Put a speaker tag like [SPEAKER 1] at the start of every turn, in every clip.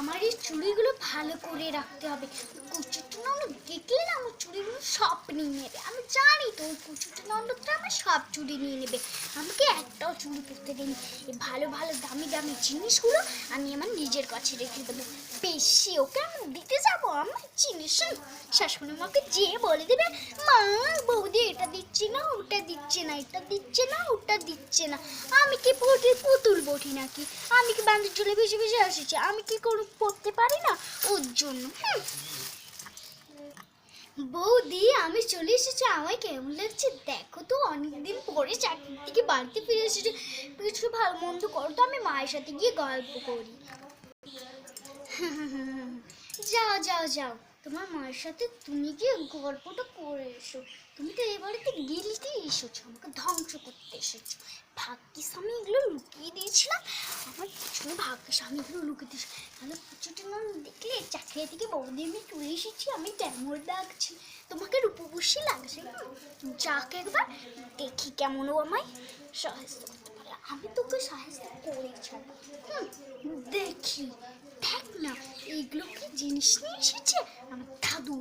[SPEAKER 1] আমার এই চুড়িগুলো ভালো করে রাখতে হবে। কুচুটু ননদ দেখলে না আমার চুড়িগুলো সব নিয়ে নেবে। আমি জানি তো ওই কুচুটু ননদটা আমার সব চুড়ি নিয়ে নেবে, আমাকে একটাও চুড়ি পরতে দেয়নি। এই ভালো ভালো দামি দামি জিনিসগুলো আমি আমার নিজের কাছে রেখে দেবো। বেশি ওকে আমি দিতে যাবো আমার জিনিস, শাশুড়ি মাকে যে বলে দেবে, মা বৌদি এটা দিচ্ছে না ওটা দিচ্ছে না, এটা দিচ্ছে না ওটা দিচ্ছে না। আমি কি পুতুল বটি নাকি? আমি কি বান্ধব চলে ভেসে ভেসে আসেছি? আমি কি কোনো পড়তে পারি না ওর জন্য? বৌদি আমি চলে এসেছি, আমায় কেমন লাগছে দেখো তো, অনেকদিন পরে চাকরি থেকে বাড়িতে ফিরে এসেছি। কিছু ভালো মন্দ করো তো, আমি মায়ের সাথে গিয়ে গল্প করি। যাও যাও যাও, তোমার মায়ের সাথে তুমি গিয়ে গল্পটা করে এসো। তুমি তো এই বাড়িতে গিলতে এসেছো, আমাকে ধ্বংস করতে এসেছো। ভাগ্যিস আমি এগুলো লুকিয়ে দিয়েছিলাম, আমার পিছনে ভাগ্যিস আমি এগুলো লুকিয়ে দিয়েছি। তাহলে কিছুটা না দেখলে চাকরি থেকে বৌদি আমি চলে এসেছি, আমি কেমন লাগছি, তোমাকে রূপবতী লাগছে না? যাক একবার দেখি কেমন ও আমায় সাহায্য করতে পারে। আমি তোকে সাহায্য করেছি, দেখি। দেখ না এইগুলো কি জিনিস নিয়ে এসেছে আমার দাদু,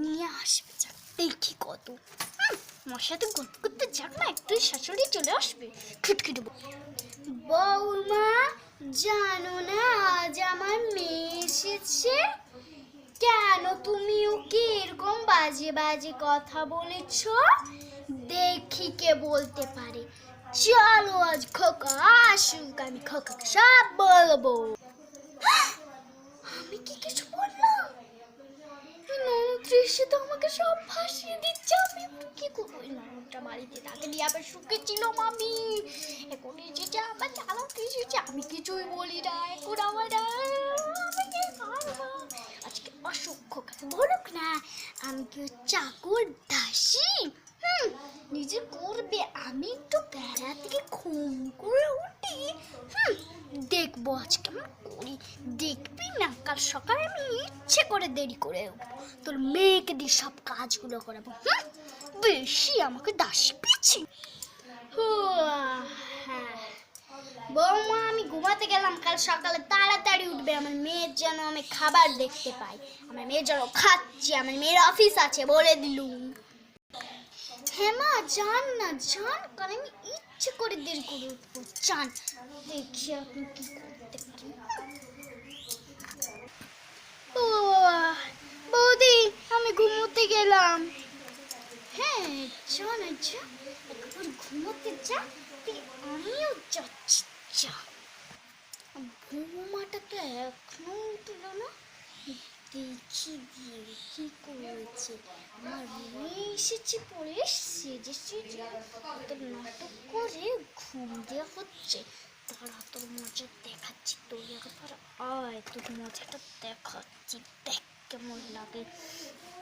[SPEAKER 1] নিয়ে আসবে, যাক দেখি কত। আমার সাথে গল্প করতে যাক না, একটু শাশুড়ি চলে আসবে, খিটখিটে বৌমা। জানো না আজ আমার মেয়ে এসেছে? কেন তুমি ওকে এরকম বাজে বাজে কথা বলেছ? দেখি কে বলতে পারে। চলো আজ খোকা আসুক, আমি খোকাকে সব বলবো। আমি কি কিছু বললাম? ননদ এসে তো আমাকে সব ফাঁসিয়ে দিচ্ছে, আমি কি করবো? ননদটা বাড়িতে তাকে নিয়ে আবার সুখে ছিল মামি, এখন এসেছে আবার চালাক এসেছে, আমি কিছুই বলি না। এখন আমার আজকে অসুখ কাছে বলুক না আমি কি চাকর দাসী? নিজে করবে, আমি একটু বেড়া থেকে ঘুম করে উঠি, দেখবো আজকে আমি করি। দেখবি না কাল সকালে আমি ইচ্ছে করে দেরি করে উঠবো, তোর মেয়েকে দিয়ে সব কাজগুলো করাবো। বেশি আমাকে দাসী পেয়েছি। হ্যাঁ বৌমা আমি ঘুমাতে গেলাম, কাল সকালে তাড়াতাড়ি উঠবে, আমার মেয়ের যেন আমি খাবার দেখতে পাই, আমার মেয়ের যেন খাচ্ছি, আমার মেয়ের অফিস আছে বলে দিলুম। হ্যাঁ মা যান না যান, কারণ আমি ইচ্ছে করে দেরি করে উঠবো, যান। দেখি আপনি কি করতে পারেন। ও বৌদি আমি ঘুমোতে গেলাম। হ্যাঁ যা না যা, একবার ঘুমোতে যা, আমিও যাচ্ছি, যা। বৌমাটা তো এখনো উঠলো না, দেখি গিয়ে কি করেছে। আমার মেয়ে এসেছে পরে সেজে সেজে নাটক করে ঘুম দেওয়া হচ্ছে, তারা তোর মজা দেখাচ্ছি, তোর একবার আয় তোর মজাটা দেখাচ্ছি, দেখ কেমন লাগে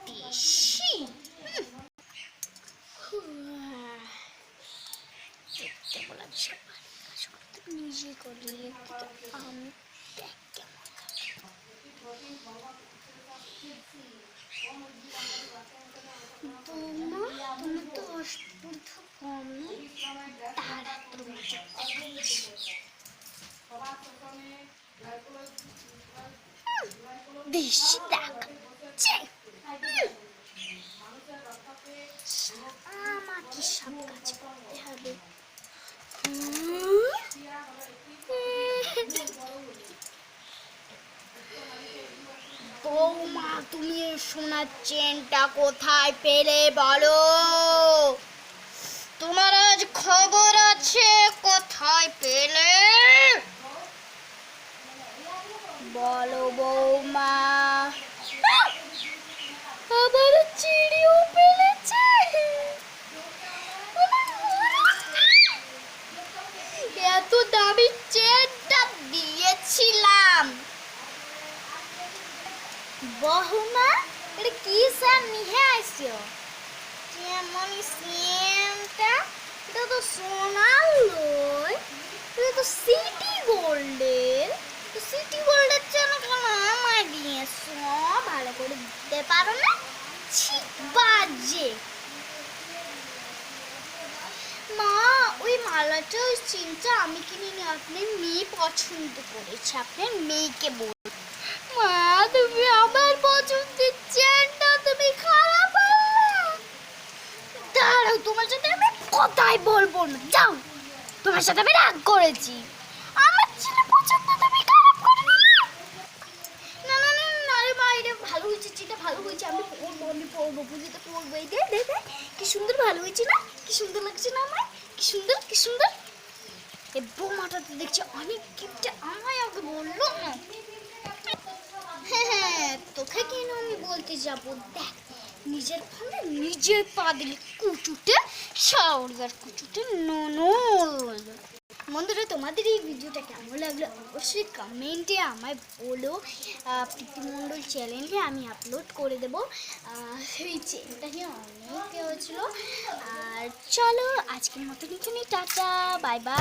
[SPEAKER 1] বেশি। দেখতে বলা কাজ করতে নিজে করলে আমি দেখ কেমন বৌমা তুমি তো অস্ফূর্ত কম তাড়াতাড়ি বেশি দেখাচ্ছে, আমাকে সব কাজ করতে হবে। বৌমা তুমি সোনার চেনটা কোথায় পেলে বলো? তোমার আজ খবর আছে, কোথায় পেলে বলো বৌমা? আবার চিড়িও পেলেছে, এত দামি চেনটা দিয়েছিলাম। বৌমা এটা কি স্যার নিয়ে আসছো? কেমন সেমটা? এটা তো সোনার লয়, এটা তো সিটি গোল্ডের। সিটি গোল্ডের জন্য কেন আমার দিয়েছো? ভালো করে দিতে পারো না, ছি বাজে। মা ওই মালাটা ওই চেনটা আমি কিনিনি, আপনার মেয়ে পছন্দ করেছে, আপনার মেয়েকে বল। মা, তুমি আমার পছন্দের চেনটা তুমি খারাপ আনলে। দাঁড়াও, তোমার সাথে আমি কথাই বলবো না, যাও। তোমার সাথে আমি রাগ করেছি। আমার ছেলে পছন্দ তুমি খারাপ করে দিলে। না না না না রে মা, এটা ভালো হয়েছে, যেটা ভালো হয়েছে আমি পড়বো পুজোতে পড়বো। এই দে দে দে, কি সুন্দর ভালো হয়েছে না? কি সুন্দর লাগছে না আমার? কি সুন্দর কি সুন্দর। এই বৌমাটা তো দেখছি অনেক গিফট আমায় আগে বললো না। হ্যাঁ হ্যাঁ, তোকে কেন আমি বলতে যাবো? দেখ, নিজের ফোনে নিজের পা দিলে কুচুটে, শাওরিয়ার কুচুটে ননল। বন্ধুরা, তোমাদের এই ভিডিওটা কেমন লাগলো অবশ্যই কমেন্টে আমায় বলো। প্রীতি মণ্ডল চ্যানেলে আমি আপলোড করে দেবো। এই চেনটা নিয়ে অনেক হয়েছিল। আর চলো, আজকের মতন এখানে টাটা, বাই বাই।